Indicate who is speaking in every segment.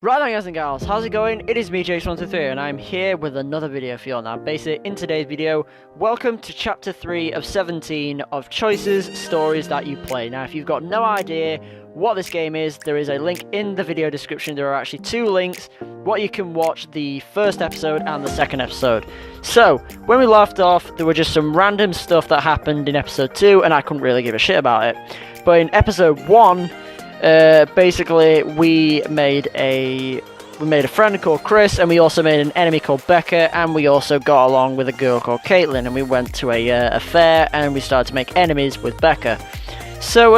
Speaker 1: Right then, guys and gals, how's it going? It is me, Jakester, and I'm here with another video for you all now. Basically, in today's video, welcome to Chapter 3 of 17 of Choices, Stories That You Play. Now, if you've got no idea what this game is, there is a link in the video description. There are actually two links, what you can watch the first episode and the second episode. So, when we left off, there were just some random stuff that happened in episode 2, and I couldn't really give a shit about it. But in episode 1, basically, we made a friend called Chris, and we also made an enemy called Becca, and we also got along with a girl called Caitlin, and we went to a fair, and we started to make enemies with Becca. So,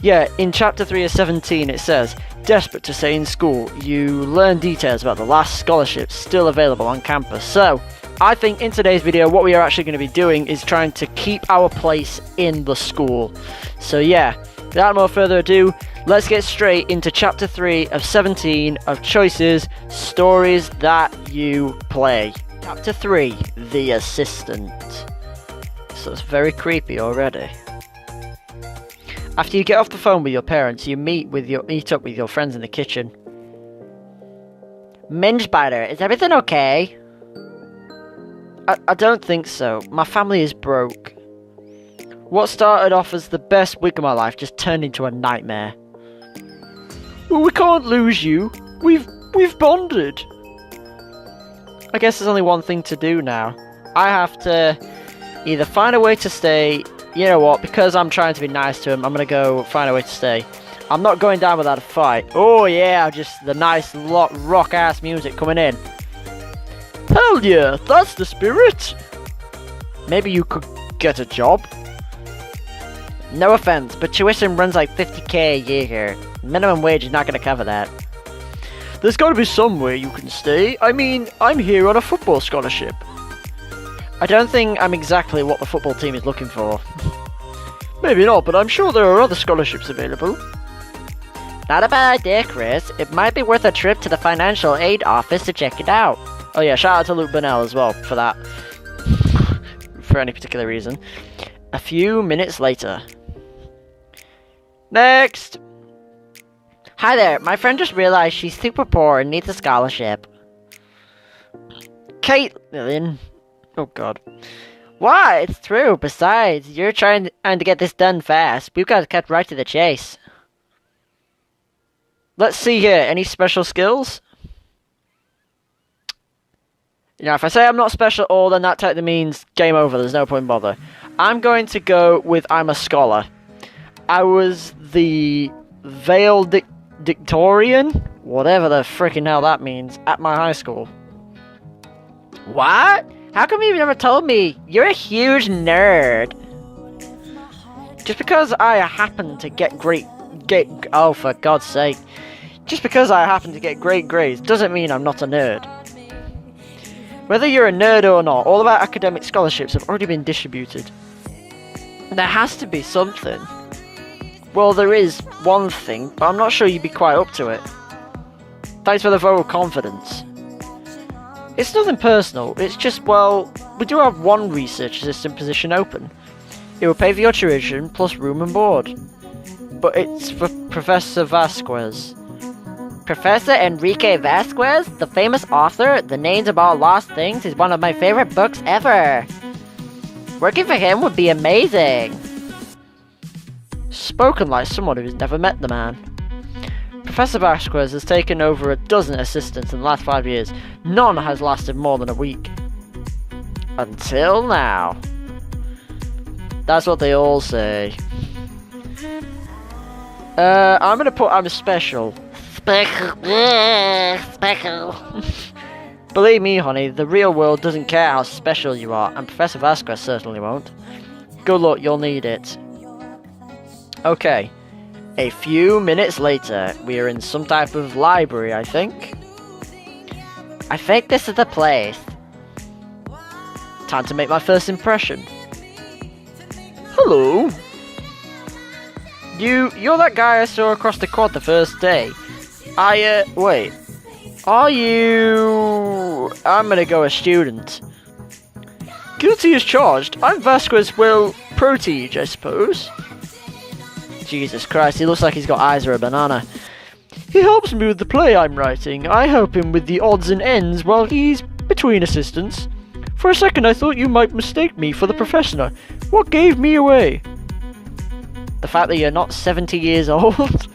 Speaker 1: yeah, in Chapter 3 of 17, it says, desperate to stay in school, you learn details about the last scholarships still available on campus. So, I think in today's video, what we are actually going to be doing is trying to keep our place in the school. So, yeah, without more further ado, let's get straight into Chapter 3 of 17 of Choices, Stories That You Play. Chapter 3, The Assistant. So it's very creepy already. After you get off the phone with your parents, you meet up with your friends in the kitchen. Minge Biter, is everything okay? I don't think so. My family is broke. What started off as the best week of my life just turned into a nightmare. Well, we can't lose you. We've bonded. I guess there's only one thing to do now. I have to either find a way to stay. You know what? Because I'm trying to be nice to him, I'm gonna go find a way to stay. I'm not going down without a fight. Oh yeah, just the nice rock ass music coming in. Hell yeah, that's the spirit. Maybe you could get a job. No offense, but tuition runs like 50k a year here. Minimum wage is not going to cover that. There's got to be somewhere you can stay. I mean, I'm here on a football scholarship. I don't think I'm exactly what the football team is looking for. Maybe not, but I'm sure there are other scholarships available. Not a bad idea, Chris. It might be worth a trip to the financial aid office to check it out. Oh yeah, shout out to Luke Burnell as well for that. For any particular reason. A few minutes later. Next! Hi there, my friend just realized she's super poor and needs a scholarship. Caitlin. Oh god. Why? It's true. Besides, you're trying to get this done fast. We've got to cut right to the chase. Let's see here. Any special skills? You know, if I say I'm not special at all, then that technically means game over. There's no point in bother. I'm going to go with I'm a scholar. I was the valedictorian, whatever the freaking hell that means, at my high school. What? How come you've never told me? You're a huge nerd. Just because I happen to get oh, for God's sake. Just because I happen to get great grades doesn't mean I'm not a nerd. Whether you're a nerd or not, all of our academic scholarships have already been distributed. There has to be something. Well, there is one thing, but I'm not sure you'd be quite up to it. Thanks for the vote of confidence. It's nothing personal, it's just, well, we do have one research assistant position open. It will pay for your tuition, plus room and board. But it's for Professor Vasquez. Professor Enrique Vasquez, the famous author, The Names About Lost Things is one of my favorite books ever. Working for him would be amazing. Spoken like someone who's never met the man. Professor Vasquez has taken over a dozen assistants in the last 5 years. None has lasted more than a week. Until now. That's what they all say. I'm gonna put I'm special. Special. Believe me, honey, the real world doesn't care how special you are, and Professor Vasquez certainly won't. Good luck, you'll need it. Okay. A few minutes later, we are in some type of library, I think. I think this is the place. Time to make my first impression. Hello. You're that guy I saw across the quad the first day. Wait. Are you... I'm gonna go a student. Guilty as charged. I'm Vasquez, well, Protige, I suppose. Jesus Christ, he looks like he's got eyes or a banana. He helps me with the play I'm writing. I help him with the odds and ends while he's between assistants. For a second I thought you might mistake me for the professor. What gave me away? The fact that you're not 70 years old?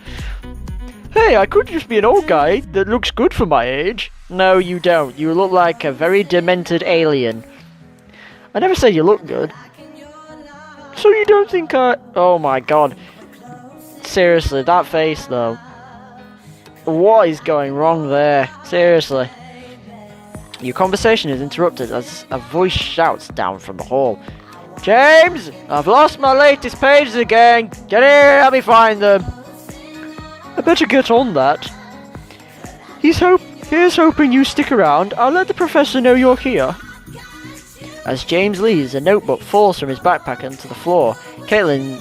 Speaker 1: Hey, I could just be an old guy that looks good for my age. No, you don't. You look like a very demented alien. I never said you look good. So you don't think I... Oh my god. Seriously, that face though. What is going wrong there? Seriously. Your conversation is interrupted as a voice shouts down from the hall. James! I've lost my latest pages again! Get here, help me find them! I better get on that. Here's hoping you stick around. I'll let the professor know you're here. As James leaves, a notebook falls from his backpack onto the floor. Caitlin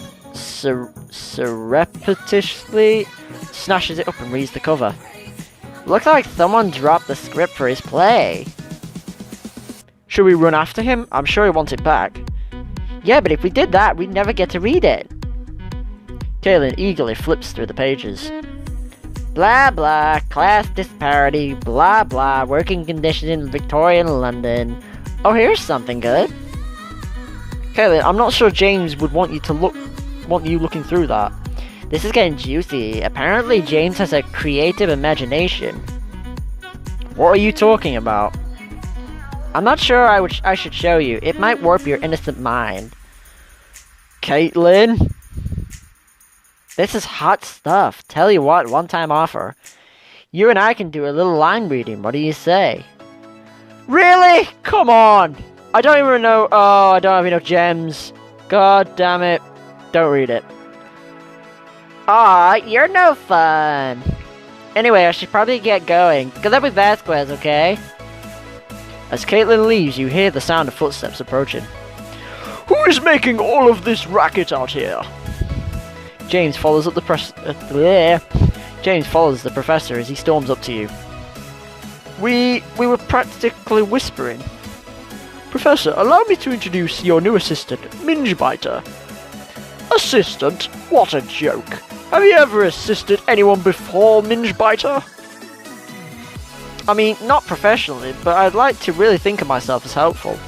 Speaker 1: surreptitiously snatches it up and reads the cover. Looks like someone dropped the script for his play. Should we run after him? I'm sure he wants it back. Yeah, but if we did that, we'd never get to read it. Caitlin eagerly flips through the pages. Blah blah, class disparity, blah blah, working conditions in Victorian London. Oh, here's something good. Caitlin, I'm not sure James would want you looking through that. This is getting juicy. Apparently James has a creative imagination. What are you talking about? I'm not sure I should show you. It might warp your innocent mind. Caitlin? This is hot stuff. Tell you what, one-time offer. You and I can do a little line reading. What do you say? Really? Come on! I don't even know. Oh, I don't have enough gems. God damn it. Don't read it. Aw, you're no fun. Anyway, I should probably get going. Good luck with Vasquez, okay? As Caitlin leaves, you hear the sound of footsteps approaching. Who is making all of this racket out here? James follows the professor as he storms up to you. We were practically whispering. Professor, allow me to introduce your new assistant, Mingebiter. Assistant? What a joke. Have you ever assisted anyone before, Mingebiter? I mean, not professionally, but I'd like to really think of myself as helpful.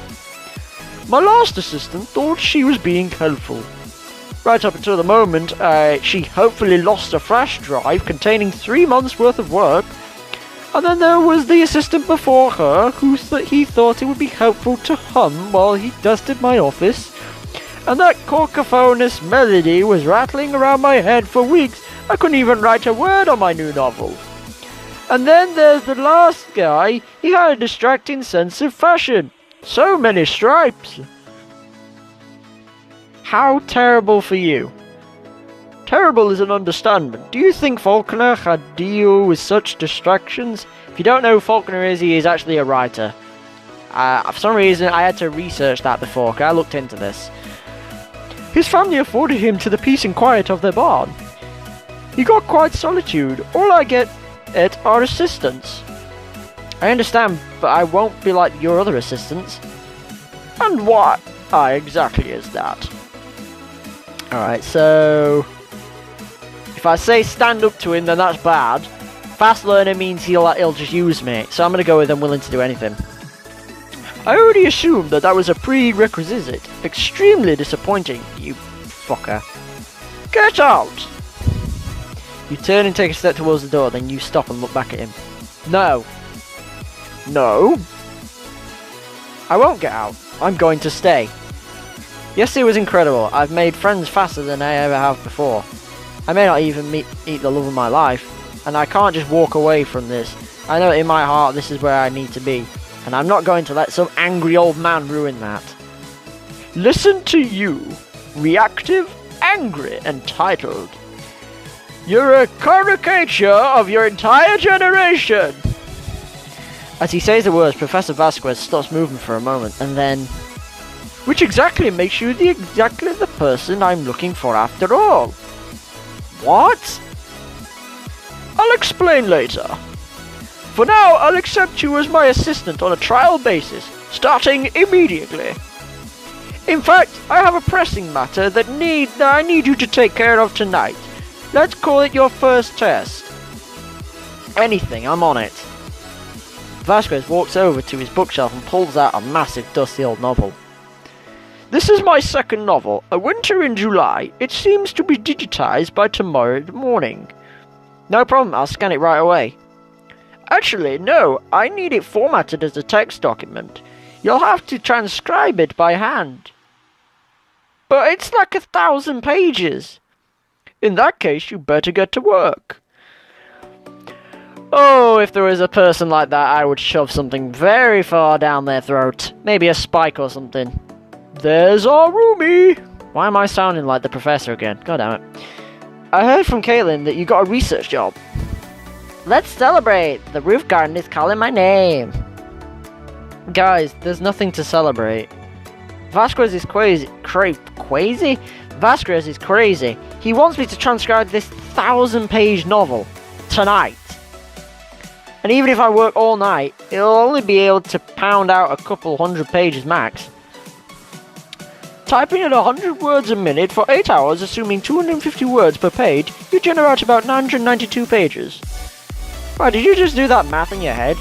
Speaker 1: My last assistant thought she was being helpful. Right up until the moment she hopefully lost a flash drive containing 3 months worth of work. And then there was the assistant before her who he thought it would be helpful to hum while he dusted my office. And that cacophonous melody was rattling around my head for weeks. I couldn't even write a word on my new novel. And then there's the last guy. He had a distracting sense of fashion. So many stripes. How terrible for you. Terrible is an understatement. Do you think Faulkner had to deal with such distractions? If you don't know who Faulkner is, he is actually a writer. For some reason, I had to research that before, because I looked into this. His family afforded him to the peace and quiet of their barn. He got quite solitude. All I get are assistants. I understand, but I won't be like your other assistants. And what exactly is that? Alright, so... if I say stand up to him, then that's bad. Fast learner means he'll just use me, so I'm going to go with I'm willing to do anything. I already assumed that was a prerequisite. Extremely disappointing, you fucker. Get out! You turn and take a step towards the door, then you stop and look back at him. No. No? I won't get out. I'm going to stay. Yesterday was incredible. I've made friends faster than I ever have before. I may not even meet the love of my life, and I can't just walk away from this. I know in my heart this is where I need to be, and I'm not going to let some angry old man ruin that. Listen to you. Reactive, angry, entitled. You're a caricature of your entire generation! As he says the words, Professor Vasquez stops moving for a moment, and then... which exactly makes you exactly the person I'm looking for after all. What? I'll explain later. For now, I'll accept you as my assistant on a trial basis, starting immediately. In fact, I have a pressing matter that I need you to take care of tonight. Let's call it your first test. Anything, I'm on it. Vasquez walks over to his bookshelf and pulls out a massive dusty old novel. This is my second novel, A Winter in July. It seems to be digitized by tomorrow morning. No problem, I'll scan it right away. Actually, no, I need it formatted as a text document. You'll have to transcribe it by hand. But it's like 1,000 pages. In that case, you better get to work. Oh, if there was a person like that, I would shove something very far down their throat. Maybe a spike or something. There's our roomie! Why am I sounding like the professor again? God damn it. I heard from Caitlin that you got a research job. Let's celebrate! The roof garden is calling my name. Guys, there's nothing to celebrate. Vasquez is crazy. Vasquez is crazy. He wants me to transcribe this 1,000-page novel tonight. And even if I work all night, it'll only be able to pound out a couple hundred pages max. Typing at 100 words a minute for 8 hours, assuming 250 words per page, you generate about 992 pages. Right, did you just do that math in your head?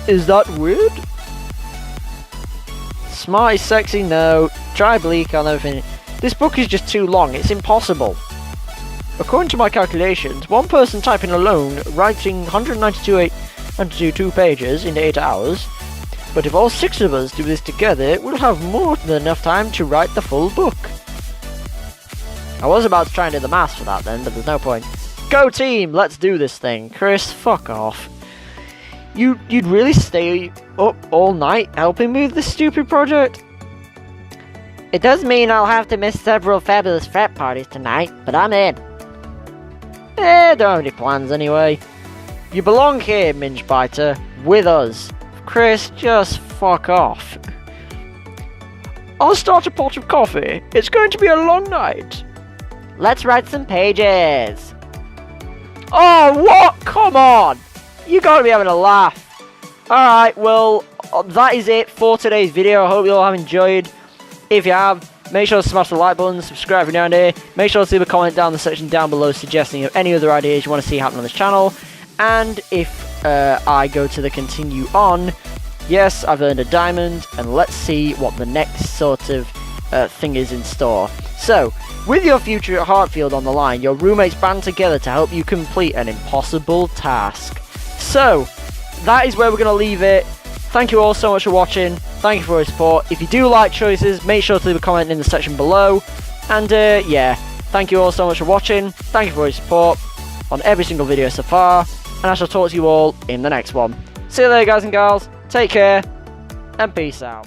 Speaker 1: Is that weird? Smart is sexy, no. Try bleak, I'll never finish. This book is just too long, it's impossible. According to my calculations, one person typing alone, writing 192 pages in 8 hours, but if all 6 of us do this together, we'll have more than enough time to write the full book. I was about to try and do the maths for that then, but there's no point. Go team, let's do this thing. Chris, fuck off. You'd really stay up all night helping me with this stupid project? It does mean I'll have to miss several fabulous frat parties tonight, but I'm in. Don't have any plans anyway. You belong here, Minge Biter, with us. Chris, just fuck off. I'll start a pot of coffee. It's going to be a long night. Let's write some pages. Oh, what? Come on! You gotta be having a laugh. Alright, well, that is it for today's video. I hope you all have enjoyed. If you have, make sure to smash the like button, subscribe if you're new here. Make sure to leave a comment down in the section down below suggesting any other ideas you want to see happen on this channel. And if I go to the continue on, yes, I've earned a diamond, and let's see what the next sort of thing is in store. So, with your future at Hartfield on the line, your roommates band together to help you complete an impossible task. So, that is where we're going to leave it. Thank you all so much for watching. Thank you for your support. If you do like choices, make sure to leave a comment in the section below. And yeah, thank you all so much for watching. Thank you for your support on every single video so far. And I shall talk to you all in the next one. See you later, guys and gals. Take care, and peace out.